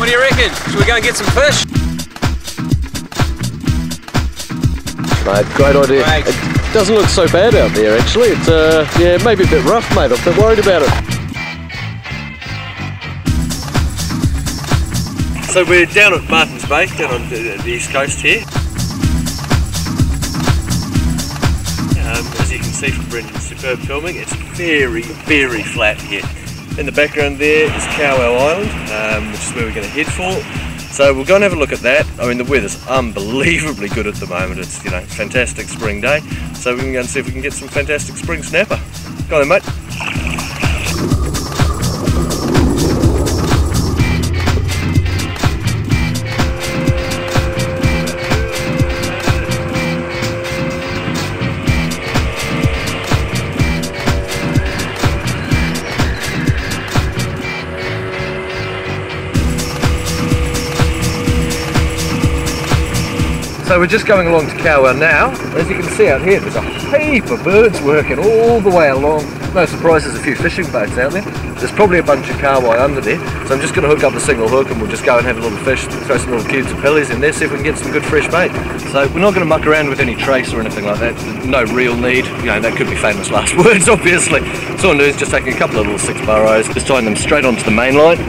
What do you reckon? Should we go and get some fish? Mate, great idea. Great. It doesn't look so bad out there actually. It's yeah, maybe a bit rough, mate. I'm a bit worried about it. So we're down at Martin's Bay, down on the east coast here. As you can see from Brenton's superb filming, it's very, very flat here. In the background there is Kawau Island, which is where we're going to head for. So we'll go and have a look at that. I mean, the weather's unbelievably good at the moment. It's, you know, a fantastic spring day. So we can go and see if we can get some fantastic spring snapper. Go on then, mate. So we're just going along to Kawau now. As you can see out here, there's a heap of birds working all the way along. No surprise, there's a few fishing boats out there. There's probably a bunch of Kawau under there. So I'm just going to hook up the single hook and we'll just go and have a little fish, throw some little cubes of pillies in there, see if we can get some good fresh bait. So we're not going to muck around with any trace or anything like that. No real need. You know, that could be famous last words, obviously. So all I'm doing is just taking a couple of little 6-bar O's, just tying them straight onto the main line.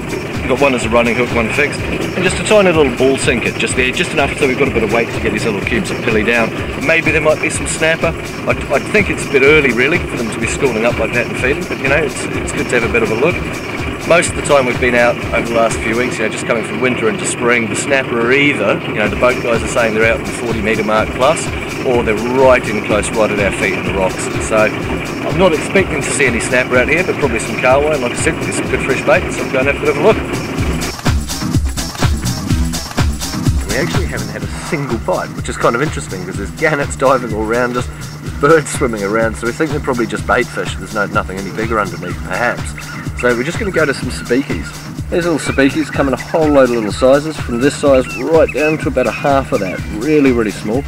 We've got one as a running hook, one fixed, and just a tiny little ball sinker just there, just enough so we've got a bit of weight to get these little cubes of pilly down. Maybe there might be some snapper. I think it's a bit early really for them to be schooling up like that and feeding, but you know, it's good to have a bit of a look. Most of the time we've been out over the last few weeks, you know, just coming from winter into spring, the snapper are either, you know, the boat guys are saying they're out in the 40-metre mark plus, or they're right in close, right at our feet in the rocks. So I'm not expecting to see any snapper out here, but probably some Kawau, and like I said, there's some good fresh bait, so I'm going to have a bit of a look. We actually haven't had a single bite, which is kind of interesting because there's gannets diving all around us, there's birds swimming around, so we think they're probably just bait fish. There's nothing any bigger underneath, perhaps. So we're just going to go to some sabikis. There's little sabikis come in a whole load of little sizes, from this size right down to about a half of that. Really, really small.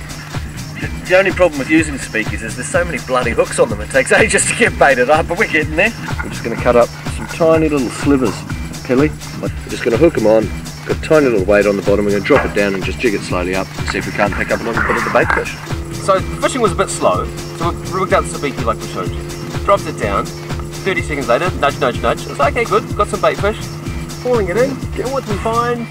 The only problem with using sabikis is there's so many bloody hooks on them, it takes ages to get baited up, but we're getting there. We're just going to cut up some tiny little slivers of pilly. We're just going to hook them on, got a tiny little weight on the bottom, we're going to drop it down and just jig it slowly up and see if we can't pick up a little bit of the bait fish. So the fishing was a bit slow, so we rigged out the sabiki like we showed you. Dropped it down, 30 seconds later, nudge, nudge, nudge. It's like, okay, good, got some bait fish. Hauling it in, and what do we find?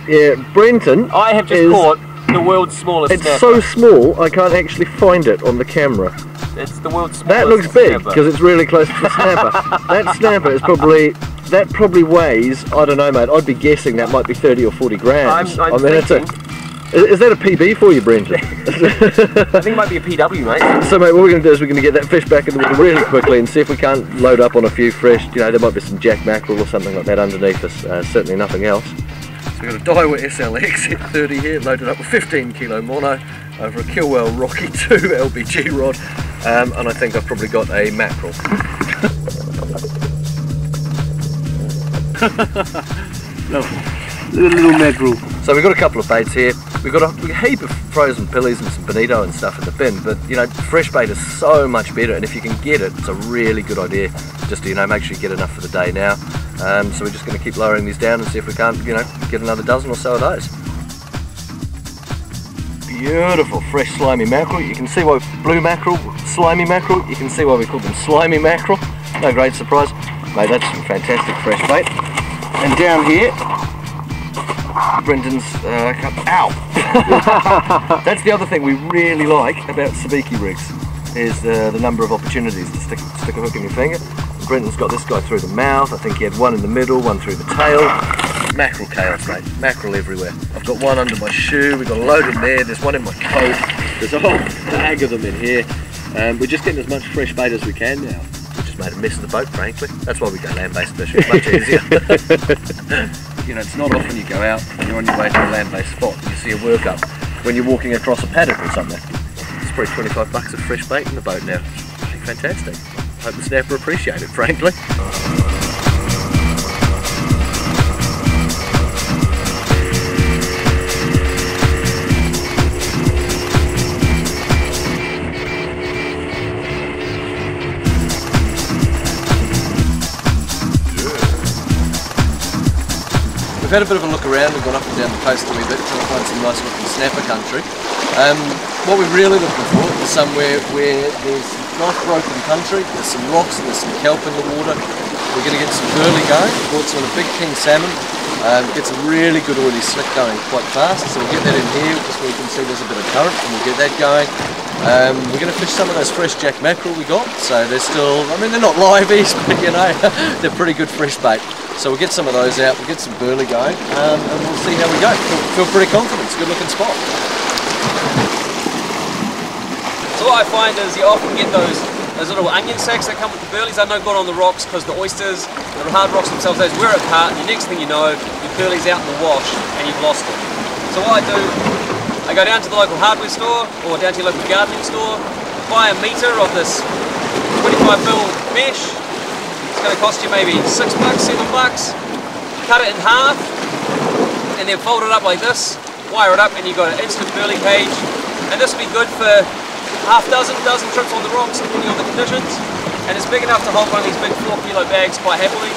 Yeah, Brenton. I have just caught the world's smallest snapper. It's so small, I can't actually find it on the camera. It's the world's smallest That looks big, snapper. because it's really close to the snapper. That snapper is probably weighs, I don't know mate, I'd be guessing that might be 30 or 40 grams. I'm Is that a PB for you, Brenton? I think it might be a PW, mate. So mate, what we're going to do is we're going to get that fish back in the water really quickly and see if we can't load up on a few fresh, you know, there might be some jack mackerel or something like that underneath us, certainly nothing else. So we've got a Daiwa SLX at 30 here, loaded up with 15 kilo mono over a Kawau Rocky 2 LBG rod, and I think I've probably got a mackerel. No, little mackerel. So we've got a couple of baits here. We've got a heap of frozen pillies and some bonito and stuff in the bin, but you know, fresh bait is so much better, and if you can get it, it's a really good idea just to, you know, make sure you get enough for the day now. So we're just going to keep lowering these down and see if we can't, you know, get another dozen or so of those. Beautiful fresh slimy mackerel. You can see why blue mackerel, slimy mackerel, you can see why we call them slimy mackerel. No great surprise. Mate, that's some fantastic fresh bait. And down here, Brenton's ow! That's the other thing we really like about sabiki rigs, is the number of opportunities to stick a hook in your finger. Brenton's got this guy through the mouth, I think he had one in the middle, one through the tail. Mackerel chaos, mate, mackerel everywhere. I've got one under my shoe, we've got a load in there, there's one in my coat, there's a whole bag of them in here. We're just getting as much fresh bait as we can now. We just made a mess of the boat, frankly. That's why we go land-based fishing, much easier. You know, it's not often you go out and you're on your way to a land-based spot and you see a workup when you're walking across a paddock or something. It's probably 25 bucks of fresh bait in the boat now. It's fantastic. I hope the snapper appreciate it, frankly. we've had a bit of a look around. We've gone up and down the coast a wee bit, trying to find some nice looking snapper country. What we're really looking for is somewhere where there's nice broken country, there's some rocks and there's some kelp in the water. We're going to get some burley going. We've brought some of the big king salmon. Get some really good oily slick going quite fast. So we'll get that in here, just where you can see there's a bit of current, and we'll get that going. We're going to fish some of those fresh jack mackerel we got. So they're still, I mean, they're not liveys, but you know, they're pretty good fresh bait. So we'll get some of those out, we'll get some burley going, and we'll see how we go. Feel pretty confident, it's a good looking spot. So what I find is you often get those little onion sacks that come with the burleys. They're no good on the rocks because the oysters, the hard rocks themselves, those wear it apart, and the next thing you know, your burley's out in the wash and you've lost it. So what I do, I go down to the local hardware store or down to your local gardening store, buy a metre of this 25mm mesh. It's going to cost you maybe $6, $7. Cut it in half and then fold it up like this, wire it up, and you've got an instant burley cage. And this will be good for half dozen trips on the rocks depending on the conditions, and it's big enough to hold one of these big 4kg bags quite happily.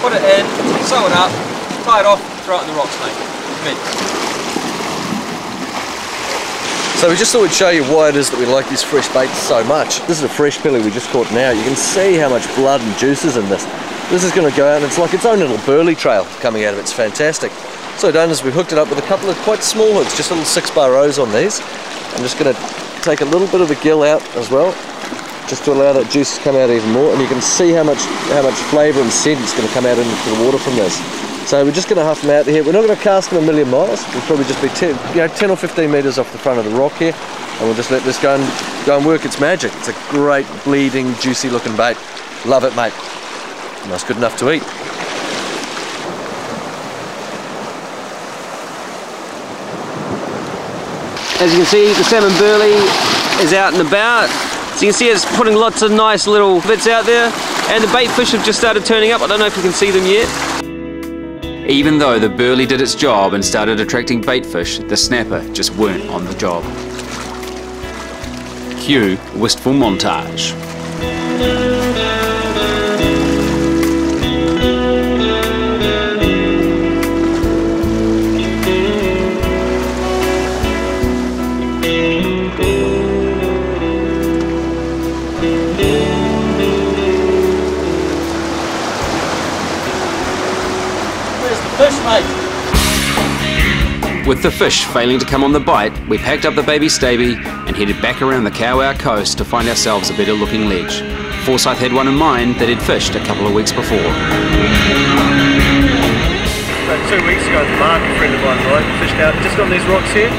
Put it in, sew it up, tie it off, throw it in the rocks, mate. Mint. So we just thought we'd show you why it is that we like these fresh baits so much. This is a fresh pilly we just caught now. You can see how much blood and juice is in this. This is going to go out and it's like its own little burley trail coming out of it. It's fantastic. So what we've done is we hooked it up with a couple of quite small hooks, just little 6-bar rows on these. I'm just going to take a little bit of the gill out as well, just to allow that juice to come out even more, and you can see how much flavour and scent is going to come out into the water from this. So we're just going to huff them out here. We're not going to cast them a million miles. We'll probably just be 10 or 15 metres off the front of the rock here, and we'll just let this go and work its magic. It's a great bleeding, juicy looking bait. Love it, mate. And that's good enough to eat. As you can see, the salmon burley is out and about. So you can see it's putting lots of nice little bits out there, and the bait fish have just started turning up. I don't know if you can see them yet. Even though the burley did its job and started attracting bait fish, the snapper just weren't on the job. Cue wistful montage. With the fish failing to come on the bite, we packed up the baby Stabey and headed back around the Kawau coast to find ourselves a better looking ledge. Forsyth had one in mind that he'd fished a couple of weeks before. So 2 weeks ago, the Mark, a friend of mine, right, fished out just on these rocks here,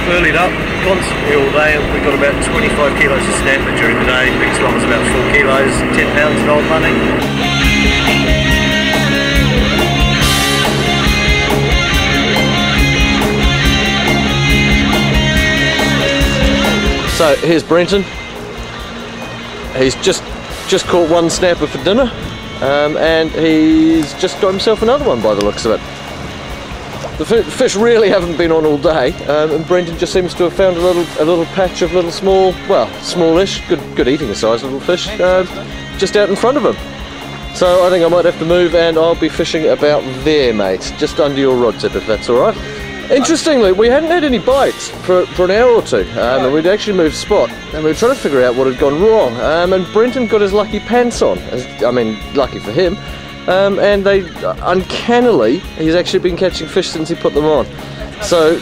burleyed up constantly all day, and we got about 25 kilos of snapper during the day. The biggest one was about 4 kilos, 10 pounds of old money. So here's Brenton. He's just caught one snapper for dinner, and he's just got himself another one by the looks of it. The fish really haven't been on all day, and Brenton just seems to have found a little patch of little smallish, good eating size little fish just out in front of him. So I think I might have to move, and I'll be fishing about there, mate, just under your rod tip, if that's all right. Interestingly, we hadn't had any bites for an hour or two, and we'd actually moved spot, and we were trying to figure out what had gone wrong, and Brenton got his lucky pants on, I mean, lucky for him, and they, uncannily, he's actually been catching fish since he put them on. So,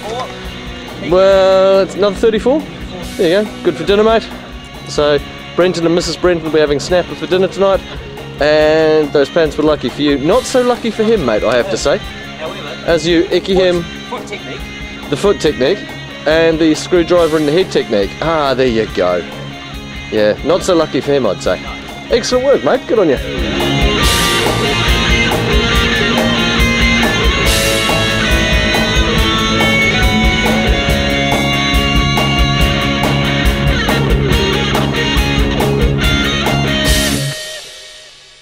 well, it's another 34, there you go, good for dinner, mate. So, Brenton and Mrs. Brenton will be having snapper for dinner tonight, and those pants were lucky for you. Not so lucky for him, mate, I have to say. As you icky him, the foot technique, and the screwdriver in the head technique. Ah, there you go. Yeah, not so lucky for him, I'd say. Excellent work, mate. Good on you.